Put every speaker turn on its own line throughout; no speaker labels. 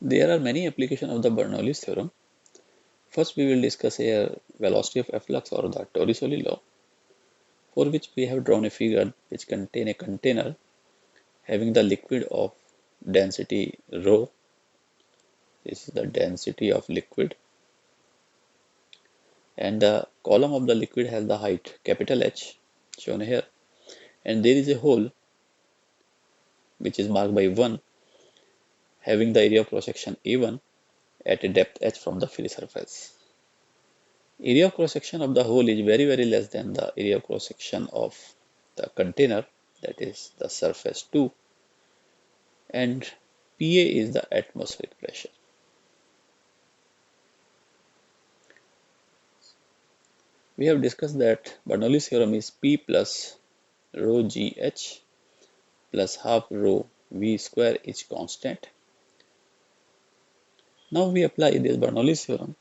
There are many applications of the Bernoulli's theorem. First, we will discuss here velocity of efflux or the Torricelli law, for which we have drawn a figure which contains a container having the liquid of density rho. This is the density of liquid, and the column of the liquid has the height capital H shown here, and there is a hole which is marked by 1 having the area of cross section A1 at a depth h from the free surface. Area of cross section of the hole is very less than the area of cross section of the container, that is the surface 2, and Pa is the atmospheric pressure. We have discussed that Bernoulli's theorem is P plus rho gh plus half rho v square is constant. Now we apply this Bernoulli's theorem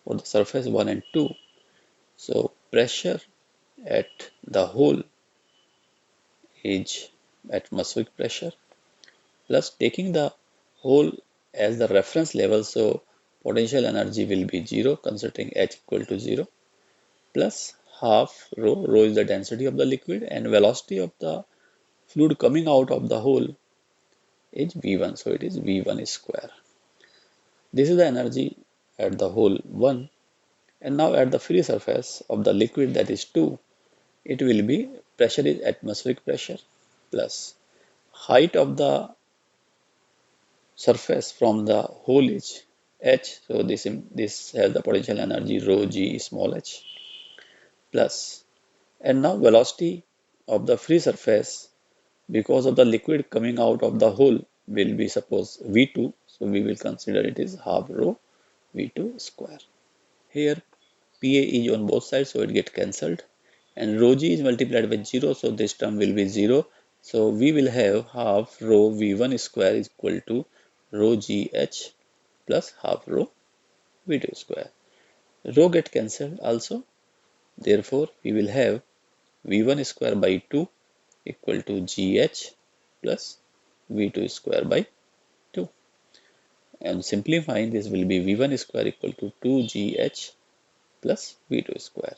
for the surface 1 and 2. So pressure at the hole is atmospheric pressure, plus taking the hole as the reference level, so potential energy will be 0 considering H equal to 0, plus half rho is the density of the liquid, and velocity of the fluid coming out of the hole is V1, so it is V1 square. This is the energy at the hole 1, and now at the free surface of the liquid, that is 2, it will be pressure is atmospheric pressure plus height of the surface from the hole is h, so this has the potential energy rho g small h, plus, and now velocity of the free surface because of the liquid coming out of the hole will be suppose v2, so we will consider it is half rho v2 square. Here Pa is on both sides, so it gets cancelled, and rho g is multiplied by 0, so this term will be 0, so we will have half rho v1 square is equal to rho gh plus half rho v2 square. Rho get cancelled also, therefore we will have v1 square by 2 equal to gh plus v2 square by 2, and simplifying this will be v1 square equal to 2gh plus v2 square.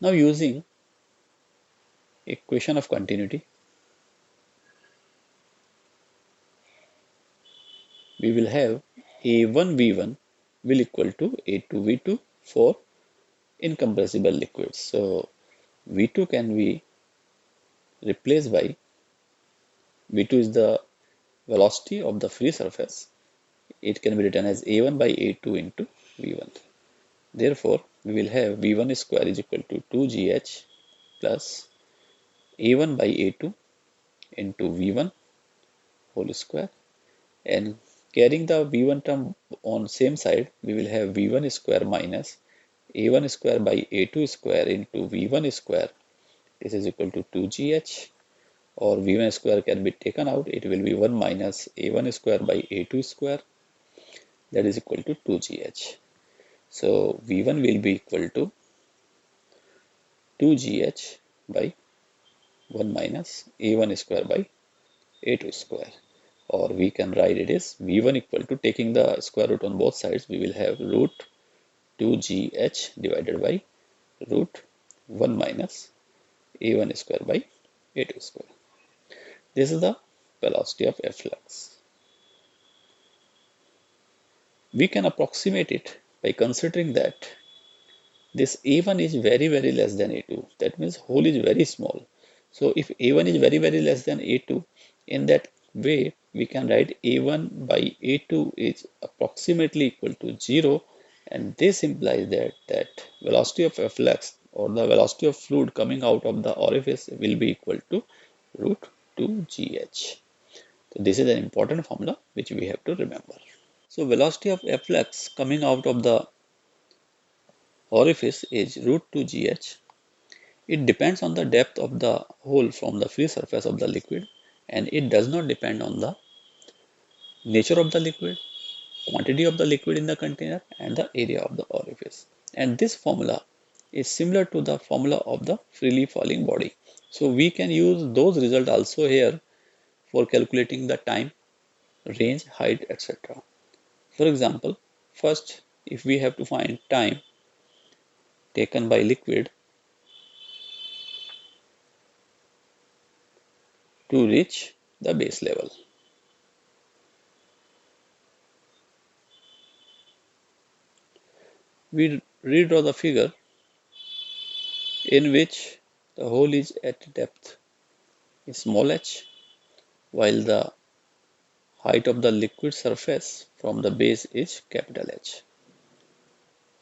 Now using equation of continuity, we will have A1V1 will equal to A2V2 for incompressible liquids. So V2 can be replaced by, V2 is the velocity of the free surface. It can be written as A1 by A2 into V1. Therefore, we will have V1 square is equal to 2GH plus A1 by A2 into V1 whole square, and carrying the V1 term on same side, we will have V1 square minus A1 square by A2 square into V1 square. This is equal to 2GH, or V1 square can be taken out. It will be 1 minus A1 square by A2 square, that is equal to 2GH. So V1 will be equal to 2GH by 1 minus A1 square by A2 square, or we can write it as V1 equal to, taking the square root on both sides, we will have root 2GH divided by root 1 minus A1 square by A2 square. This is the velocity of efflux. We can approximate it by considering that this A1 is very less than A2. That means hole is very small. So if A1 is very less than A2, in that way we can write A1 by A2 is approximately equal to 0, and this implies that velocity of efflux or the velocity of fluid coming out of the orifice will be equal to root 2gh. So this is an important formula which we have to remember. So velocity of efflux coming out of the orifice is root 2gh. It depends on the depth of the hole from the free surface of the liquid, and it does not depend on the nature of the liquid, quantity of the liquid in the container, and the area of the orifice. And this formula is similar to the formula of the freely falling body. So we can use those results also here for calculating the time range, height, etc. For example, first, if we have to find time taken by liquid to reach the base level. We redraw the figure in which the hole is at depth small h, while the height of the liquid surface from the base is capital H.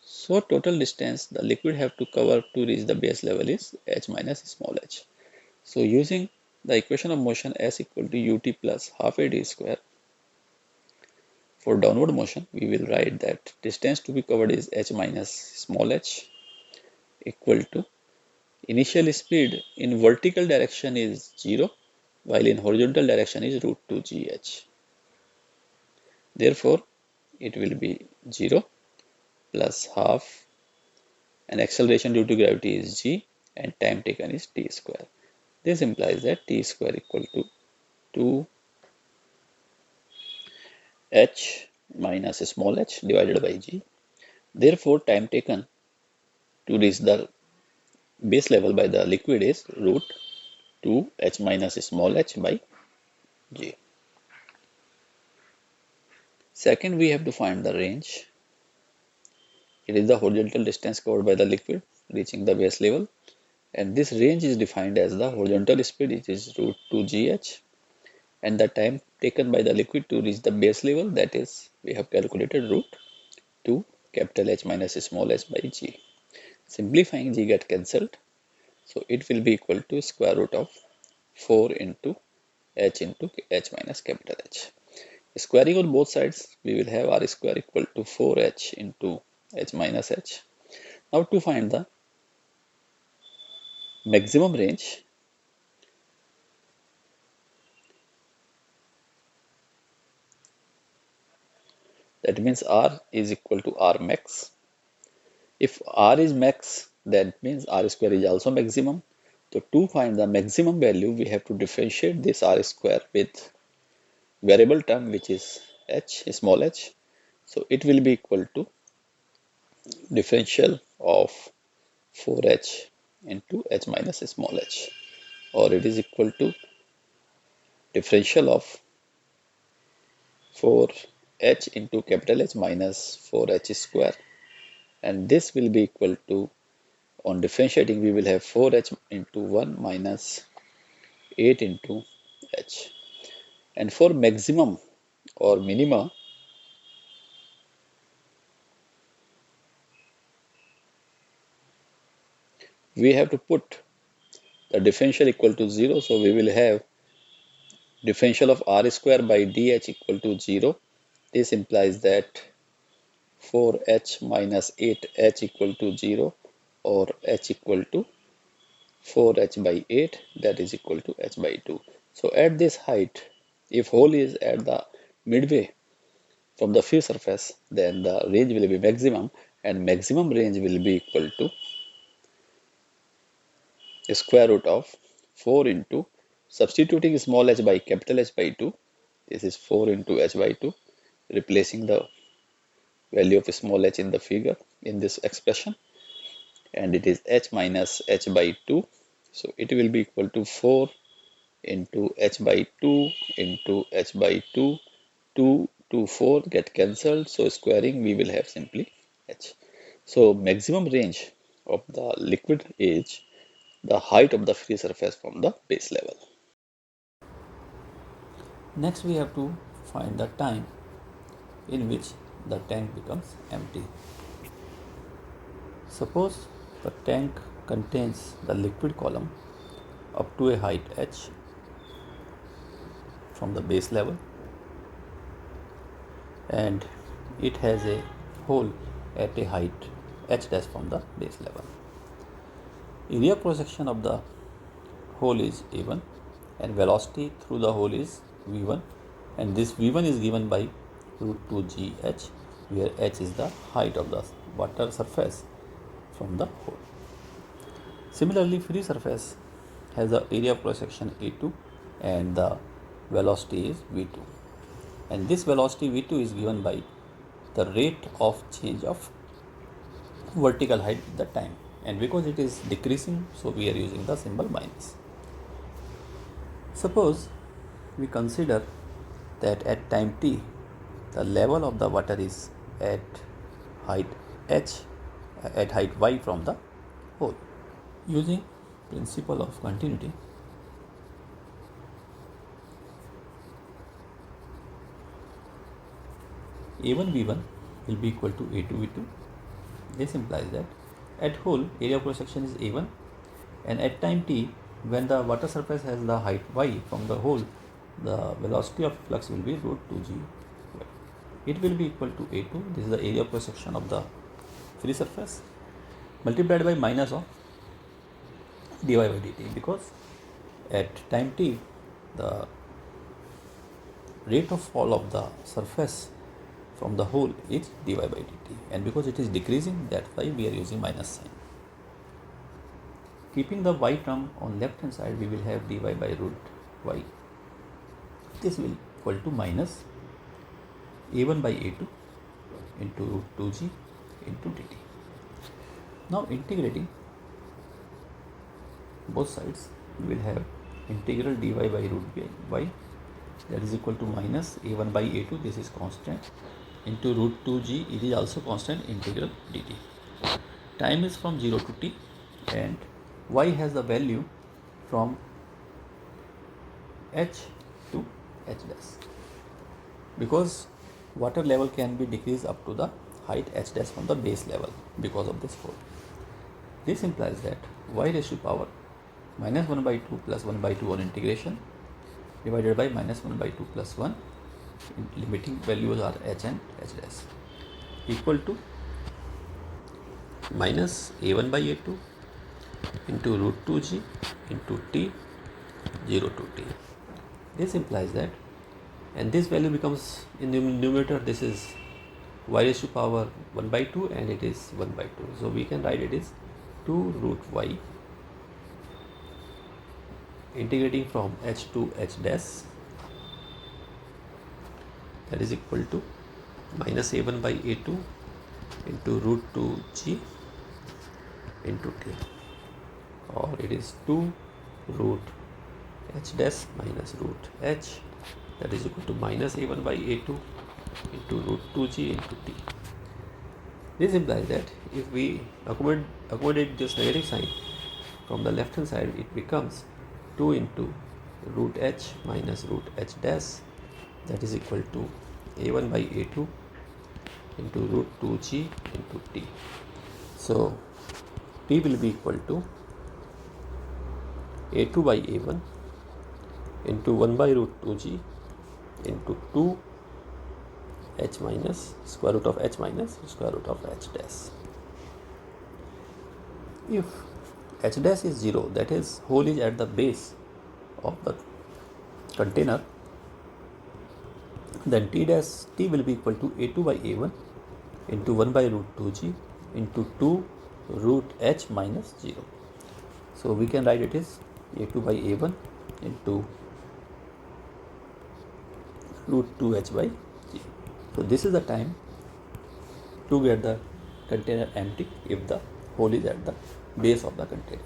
So total distance the liquid have to cover to reach the base level is h minus small h. So using the equation of motion s equal to ut plus half a d square, for downward motion we will write that distance to be covered is h minus small h equal to initial speed in vertical direction is 0, while in horizontal direction is root 2 gh. Therefore, it will be 0 plus half, and acceleration due to gravity is g, and time taken is t square. This implies that t square equal to 2h minus small h divided by g. Therefore, time taken to reach the base level by the liquid is root 2h minus small h by g. Second, we have to find the range. It is the horizontal distance covered by the liquid reaching the base level, and this range is defined as the horizontal speed, which is root 2 gh, and the time taken by the liquid to reach the base level, that is, we have calculated root 2 capital H minus small h by g. Simplifying, g get cancelled, so it will be equal to square root of 4 into h minus capital H. Squaring on both sides, we will have r square equal to 4h into h minus h. Now to find the maximum range, that means r is equal to r max. If r is max, that means r square is also maximum. So to find the maximum value, we have to differentiate this r square with variable term, which is h, small h. So it will be equal to differential of 4h into h minus small h, or it is equal to differential of 4h into capital H minus 4h square, and this will be equal to, on differentiating, we will have 4h into 1 minus 8 into h. And for maximum or minima, we have to put the differential equal to 0. So we will have differential of r square by dh equal to 0. This implies that 4h minus 8h equal to 0, or h equal to 4h by 8, that is equal to h by 2. So at this height, if hole is at the midway from the free surface, then the range will be maximum, and maximum range will be equal to square root of 4 into, substituting small h by capital H by 2, this is 4 into h by 2, replacing the value of small h in the figure in this expression, and it is h minus h by 2. So it will be equal to 4 into h by 2 into h by 2. 2 to 4 get cancelled, so squaring we will have simply h. So maximum range of the liquid is the height of the free surface from the base level. Next we have to find the time in which the tank becomes empty. Suppose the tank contains the liquid column up to a height h from the base level, and it has a hole at a height h dash from the base level. Area cross section of the hole is a1, and velocity through the hole is v1, and this v1 is given by root 2 gh, where h is the height of the water surface from the hole. Similarly, free surface has the area cross section a2 and the velocity is v2. And this velocity v2 is given by the rate of change of vertical height with the time, and because it is decreasing, so we are using the symbol minus. Suppose we consider that at time t the level of the water is at height h at height y from the hole. Using principle of continuity, a1 v1 will be equal to a2 v2. This implies that at hole area of cross section is a1, and at time t when the water surface has the height y from the hole, the velocity of flux will be root 2g. It will be equal to a2, this is the area of cross section of the free surface, multiplied by minus of dy by dt, because at time t the rate of fall of the surface from the hole is dy by dt, and because it is decreasing, that's why we are using minus sign. Keeping the y term on left hand side, we will have dy by root y. This will equal to minus a1 by a2 into root 2g into dt. Now integrating both sides, we will have integral dy by root y, that is equal to minus a1 by a2, this is constant, into root 2g, it is also constant, integral dt. Time is from 0 to t, and y has the value from h to h dash, because water level can be decreased up to the height h dash from the base level because of this hole. This implies that y raised to power minus 1 by 2 plus 1 by 2 on integration divided by minus 1 by 2 plus 1, limiting values are h and h dash, equal to minus a1 by a2 into root 2g into t 0 to t. This implies that, and this value becomes in the numerator, this is y raised to power 1 by 2 and it is 1 by 2. So we can write it is 2 root y integrating from h to h dash, that is equal to minus a1 by a2 into root 2g into t, or it is 2 root h dash minus root h, that is equal to minus a1 by a2 into root 2g into t. This implies that if we accommodate this negative sign from the left hand side, it becomes 2 into root h minus root h dash, that is equal to a1 by a2 into root 2g into t. So t will be equal to a2 by a1 into 1 by root 2g into 2 h minus square root of h minus square root of h dash. If h dash is 0, that is hole is at the base of the container, then t will be equal to a2 by a1 into 1 by root 2g into 2 root h minus 0. So we can write it is a2 by a1 into root 2h by 0. So this is the time to get the container empty if the hole is at the base of the container.